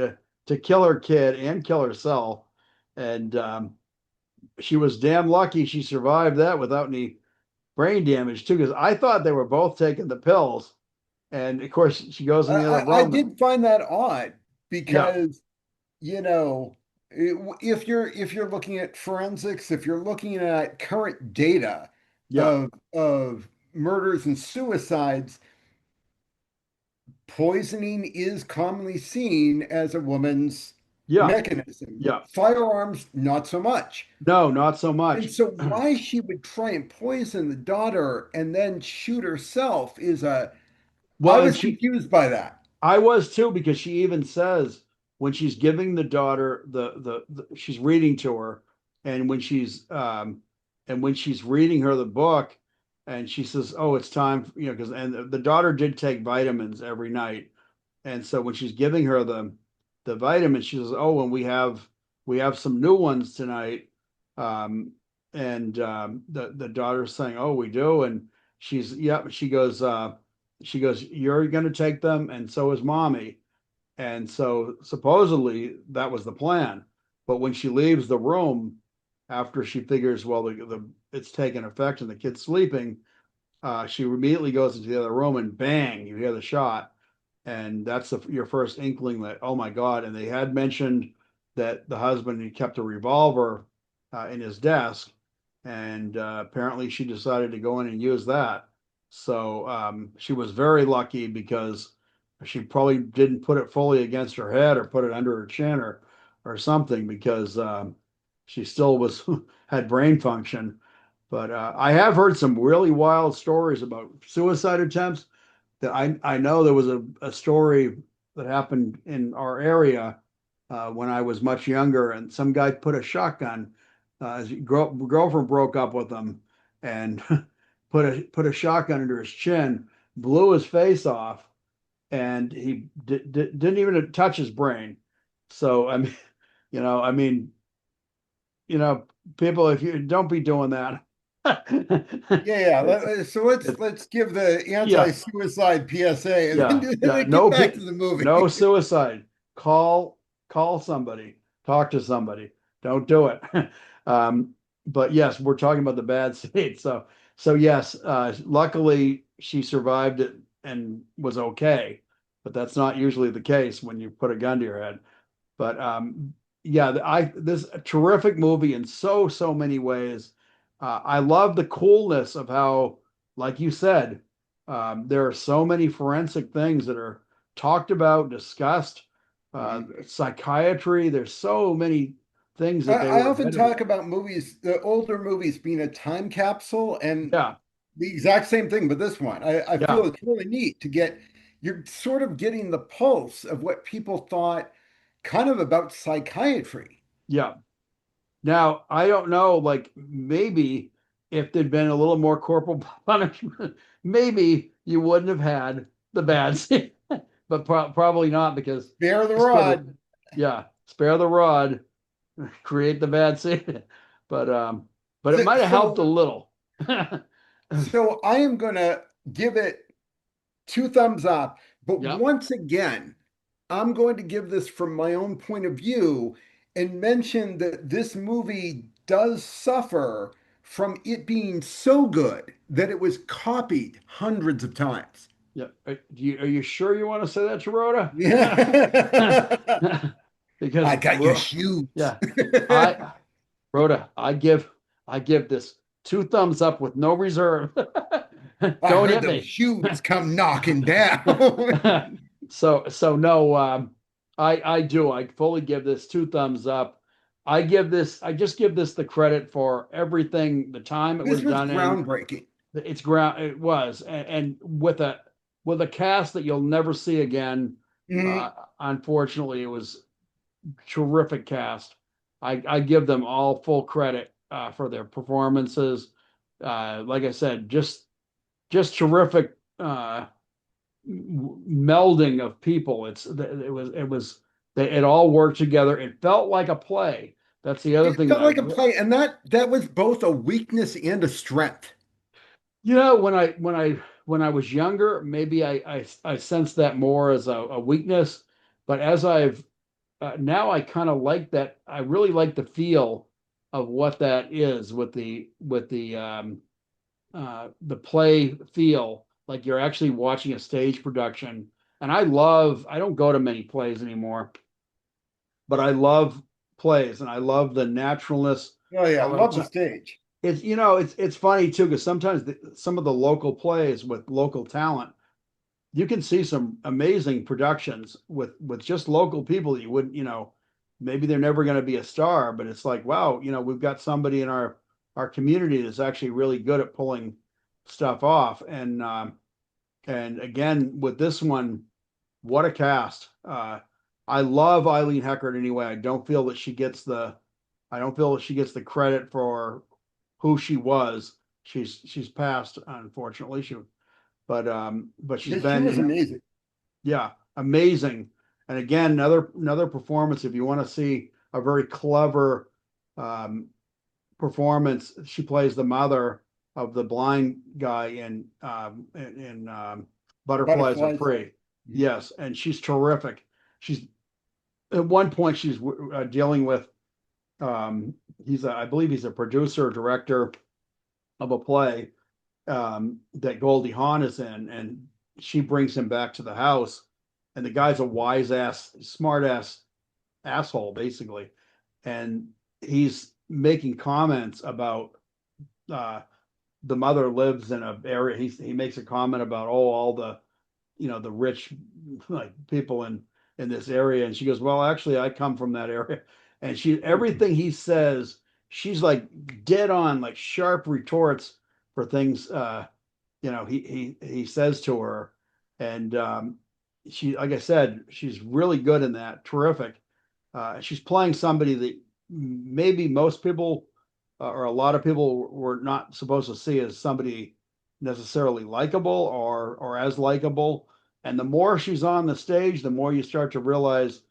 to kill her kid and kill herself, and she was damn lucky she survived that without any brain damage too. Because I thought they were both taking the pills, and of course she goes in the other I room. did find that odd Yeah, because, you know, if you're looking at forensics, if you're looking at current data yeah, of murders and suicides, poisoning is commonly seen as a woman's yeah, mechanism. yeah. Firearms, not so much. No, not so And much. so why she would try and poison the daughter and then shoot herself is I Well, and was confused by that. I was too, because she even says when she's giving the daughter she's reading to her, and when she's reading her the book, and she says, "Oh, it's time," because the daughter did take vitamins every night, and so when she's giving her the vitamins. She says, "Oh, and we have some new ones tonight." And the daughter's saying, "Oh, we do," and she's yep. She goes, "You're going to take them, and so is mommy." And so supposedly that was the plan. But when she leaves the room after she figures, well, the it's taken effect and the kid's sleeping, she immediately goes into the other room and bang, you hear the shot. And that's your first inkling that, oh my God. And they had mentioned that the husband he kept a revolver in his desk. And apparently she decided to go in and use that. So she was very lucky because she probably didn't put it fully against her head or put it under her chin or something because she still was had brain function. But I have heard some really wild stories about suicide attempts. That I know there was a story that happened in our area when I was much younger, and some guy put a shotgun. His girlfriend broke up with him, and put a shotgun under his chin, blew his face off, and he didn't even touch his brain. So I mean, I mean, you know, people, if you don't be doing that. Yeah, It's, so let's it's let's give the yeah, anti-suicide PSA and yeah, yeah. then get back to the No movie. suicide. Call somebody. Talk to somebody. Don't do it. Um, but yes, we're talking about the bad state. So yes, luckily she survived it and was okay. But that's not usually the case when you put a gun to your head. But yeah, I this a terrific movie in so many ways. I love the coolness of how, like you said, there are so many forensic things that are talked about, discussed. Mhm. Psychiatry. There's so many things I, that they I were often ahead of talk it. about movies, the older movies being a time capsule, and Yeah, the exact same thing with this one. I feel yeah, it's really neat to get, you're sort of getting the pulse of what people thought kind of about psychiatry. yeah. Now, I don't know, like maybe if there'd been a little more corporal punishment, maybe you wouldn't have had the bad scene, but probably not because Bear the this could have, rod. yeah, spare the rod, create the bad scene. But it So, might have helped a so, little. so I am gonna give it two thumbs up, but Yeah, once again, I'm going to give this from my own point of view and mention that this movie does suffer from it being so good that it was copied hundreds of times. yeah. Are you sure you want to say that to Rhoda? Yeah. Because I got your shoes. yeah, I Rhoda, I give this two thumbs up with no reserve. I Don't heard hit those me. shoes come knocking down. So no, I do. I fully give this two thumbs up. I just give this the credit for everything, the time it This was was done in. groundbreaking. It was, and with a cast that you'll never see again. Mhm. Unfortunately, it was terrific cast. I give them all full credit for their performances. Like I said, just terrific melding of people. It all worked together. It felt like a play. That's the other It thing that felt like a play, and that was both a weakness and a strength. when I was younger, maybe I sensed that more as a weakness. But as I've now I kind of like that. I really like the feel of what that is with the play feel, like you're actually watching a stage production. And I don't go to many plays anymore, but I love plays and I love the naturalness Oh yeah, of it. love the stage. It's funny too because sometimes some of the local plays with local talent, you can see some amazing productions with just local people that you wouldn't, maybe they're never going to be a star, but it's like, wow, we've got somebody in our community that's actually really good at pulling stuff off. And again with this one, what a cast. I love Eileen Heckart anyway. I don't feel that she gets the credit for who she was. She's passed, unfortunately. But she's Yeah, she been was in, amazing. yeah, amazing. And again, another performance. If you want to see a very clever um, performance, she plays the mother of the blind guy in Butterflies Are Butterflies. Free. Yes, and she's terrific. She's at one point she's dealing with I believe he's a producer producer director of a play that Goldie Hawn is in, and she brings him back to the house, and the guy's a wise ass, smart ass asshole basically, and he's making comments about uh, the mother lives in a area. He makes a comment about all the the rich like people in this area, and she goes, well, actually, I come from that area, and she everything he says, she's like dead on, like sharp retorts for things he says to her, and she, like I said, she's really good in that, terrific. She's playing somebody that maybe most people or a lot of people were not supposed to see as somebody necessarily likable or as likable. And the more she's on the stage, the more you start to realize,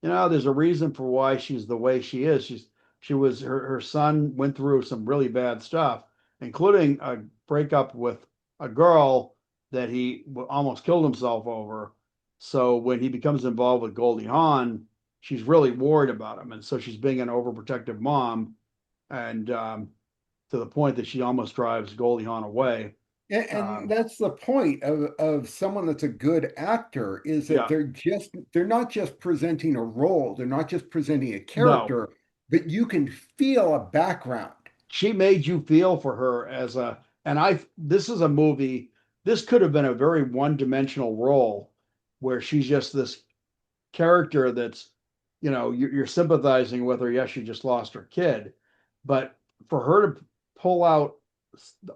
there's a reason for why she's the way she is. Her son went through some really bad stuff, including a breakup with a girl that he almost killed himself over. So when he becomes involved with Goldie Hawn, she's really worried about him, and so she's being an overprotective mom, and to the point that she almost drives Goldie Hawn away. And that's the point of someone that's a good actor, is that Yeah, they're not just presenting a role, they're not just presenting a no, character, but you can feel a background. she made you feel for her as a, and this is a movie, this could have been a very one-dimensional role where she's just this character that's, you're sympathizing with her. Yes, she just lost her kid, but for her to pull out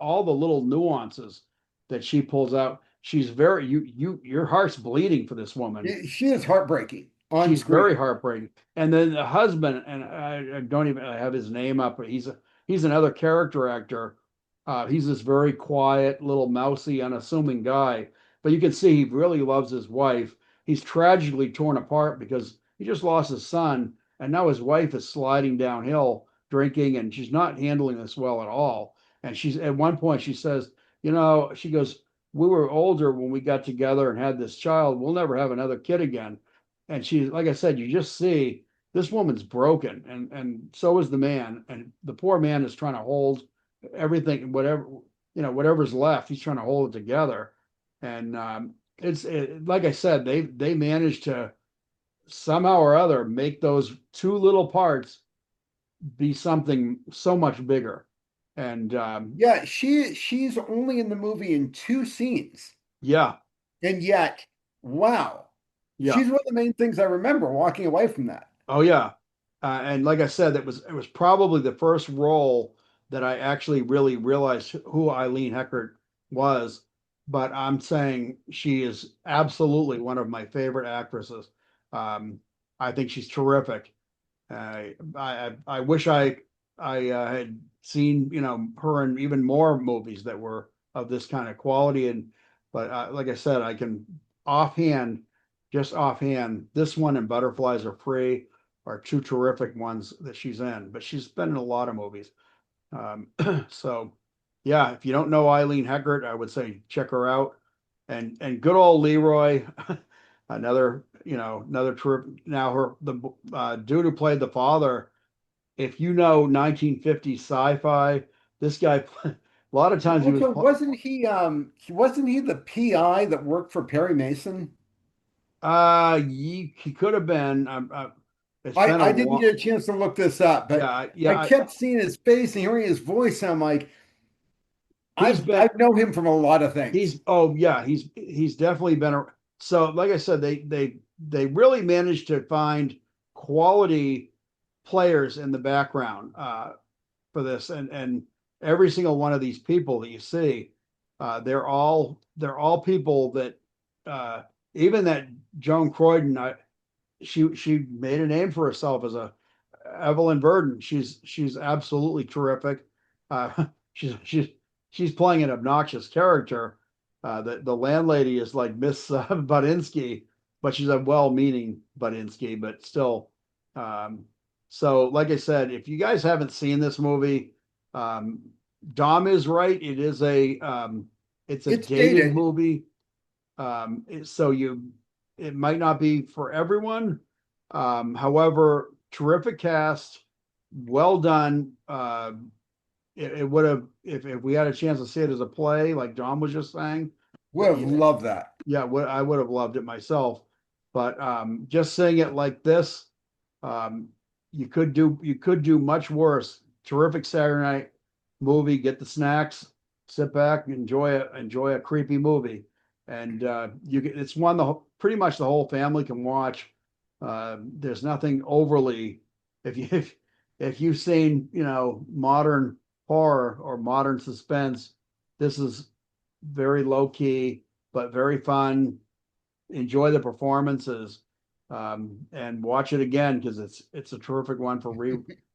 all the little nuances that she pulls out, she's very, your heart's bleeding for this woman. She is heartbreaking on She's very screen. heartbreaking. And then the husband, and I don't even have his name up, but he's another character actor. He's this very quiet, little mousy, unassuming guy, but you can see he really loves his wife. He's tragically torn apart because he just lost his son, and now his wife is sliding downhill, drinking, and she's not handling this well at all. And she's at one point she says, she goes, "We were older when we got together and had this child. We'll never have another kid again." And she, like I said, you just see this woman's broken, and so is the man, and the poor man is trying to hold everything, whatever's left, he's trying to hold it together. And like I said, they managed to somehow or other make those two little parts be something so much bigger. And Yeah, she's only in the movie in two scenes, yeah, and yet, wow, yeah. she's one of the main things I remember walking away from that. Oh yeah, and like I said, it was probably the first role that I actually really realized who Eileen Heckart was. But I'm saying she is absolutely one of my favorite actresses. Um, I think she's terrific. I wish I had seen her in even more movies that were of this kind of quality. And but like I said, I can offhand, just offhand, this one and Butterflies Are Free are two terrific ones that she's in. But she's been in a lot of movies. Um, so yeah, if you don't know Eileen Heckart, I would say check her out. And good old Leroy, another trip. Now the dude who played the father, if you know 1950s sci-fi, this guy a lot of times he was Also, wasn't he the PI that worked for Perry Mason? he could have been. It's I been a I didn't long, get a chance to look this up, but yeah, I yeah. kept seeing his face and hearing his voice, and I'm like, He's been I know him from a lot of things. he's oh yeah, he's definitely been a, so like I said, they really managed to find quality players in the background for this, and every single one of these people that you see, they're all people that uh, even that Joan Croydon, she made a name for herself as a Evelyn Verdon. She's absolutely terrific. She's she's playing an obnoxious character. The landlady is like Miss Budinsky, but she's a well-meaning Budinsky, but still. Um, so like I said, if you guys haven't seen this movie, um, Dom is right. It's a It's dated dated. movie. So it might not be for everyone. However, terrific cast, well done. It would have if we had a chance to see it as a play, like John was just saying. Would have loved that. Yeah, I would have loved it myself. But just saying it like this, um, you could do much worse. Terrific Saturday night movie. Get the snacks, sit back, enjoy a creepy movie, and it's one pretty much the whole family can watch. There's nothing overly if you if you've seen modern horror or modern suspense, this is very low key but very fun. Enjoy the performances, and watch it again because it's a terrific one for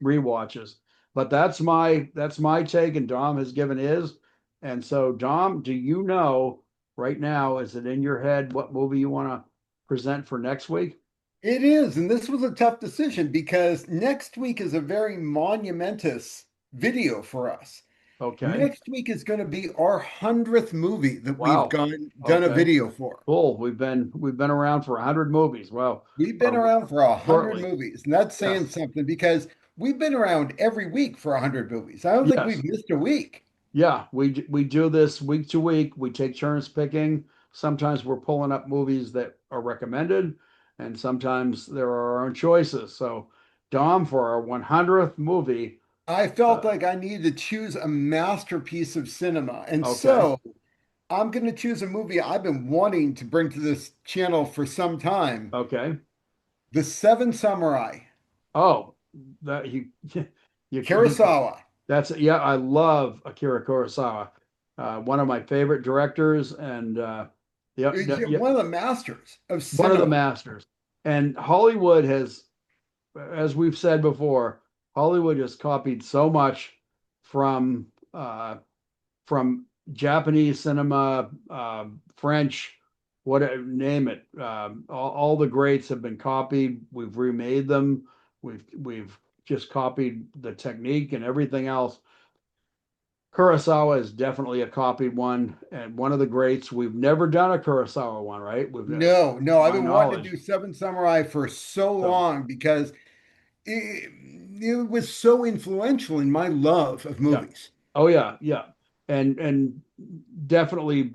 rewatches. But that's my take, and Dom has given his. And so, Dom, do you know right now? Is it in your head what movie you want to present for next week? It is, and this was a tough decision because next week is a very monumentous video for us. Okay. Next week is going to be our 100th movie that we've Wow. done a Okay. video for. Cool. We've been around for 100 movies. Wow. We've been Or around for 100 shortly. movies, and that's saying Yes. something because we've been around every week for 100 movies. I don't think Yes. we've missed a week. Yeah, we do this week to week. We take turns picking. Sometimes we're pulling up movies that are recommended, and sometimes there are our own choices. So, Dom, for our 100th movie, I felt uh, like I needed to choose a masterpiece of cinema. And okay, so I'm going to choose a movie I've been wanting to bring to this channel for some time. okay. The Seven Samurai, Oh, that you Kurosawa. that's yeah. I love Akira Kurosawa, one of my favorite directors, and yeah, yeah, One of the masters of one of the cinema. masters. And Hollywood has, as we've said before, Hollywood has copied so much from uh, from Japanese cinema, French, whatever, name it. All the greats have been copied. We've remade them. We've just copied the technique and everything else. Kurosawa is definitely a copied one and one of the greats. We've never done a Kurosawa one, right? No, no, I've My been wanting to knowledge. do Seven Samurai for so So long because it, it was so influential in my love of yeah. movies. Oh yeah, yeah. And definitely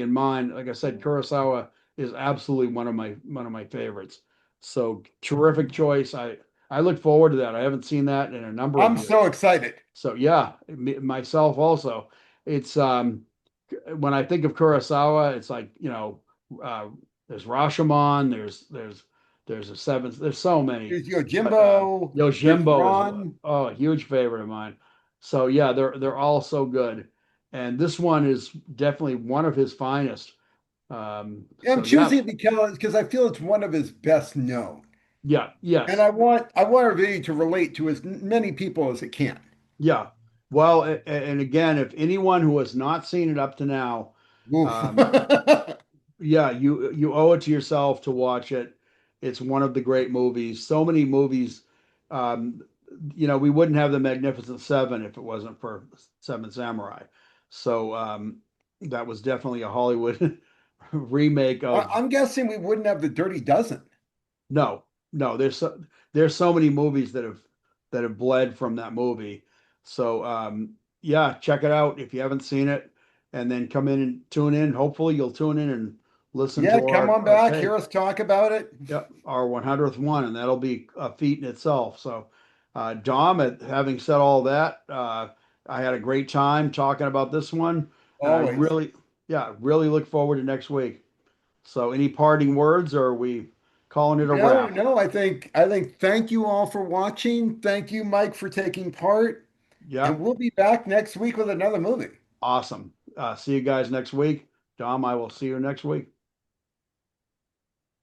in mine, like I said, Kurosawa is absolutely one of my favorites. So terrific choice. I look forward to that. I haven't seen that in a number of I'm so years. excited. So yeah, myself also. It's when I think of Kurosawa, it's like, uh there's Rashomon, there's a seven, there's so many. There's But Yojimbo, there's Yojimbo is Ron. a huge favorite of mine. So yeah, they're all so good. And this one is definitely one of his finest. I'm So yeah, choosing it because I feel it's one of his best known. yeah, And yes. I want our video to relate to as many people as it can. Yeah. Well, and again, if anyone who has not seen it up to now, Oof. um, yeah, you owe it to yourself to watch it. It's one of the great movies. So many movies. Um, we wouldn't have the Magnificent Seven if it wasn't for Seven Samurai. So that was definitely a Hollywood remake of. I'm guessing we wouldn't have the Dirty Dozen. No, no. There's so many movies that have bled from that movie. So yeah, check it out if you haven't seen it, and then come in and tune in. Hopefully, you'll tune in and listen Yeah, to come on our back, hear take. us talk about it. Yep, our 100th one, and that'll be a feat in itself. So, Dom, having said all that, I had a great time talking about this one, and I Always. really look forward to next week. So, any parting words, or are we calling it a No, wrap? no, I think thank you all for watching. Thank you, Mike, for taking part. And Yep, we'll be back next week with another movie. awesome. See you guys next week. Dom, I will see you next week.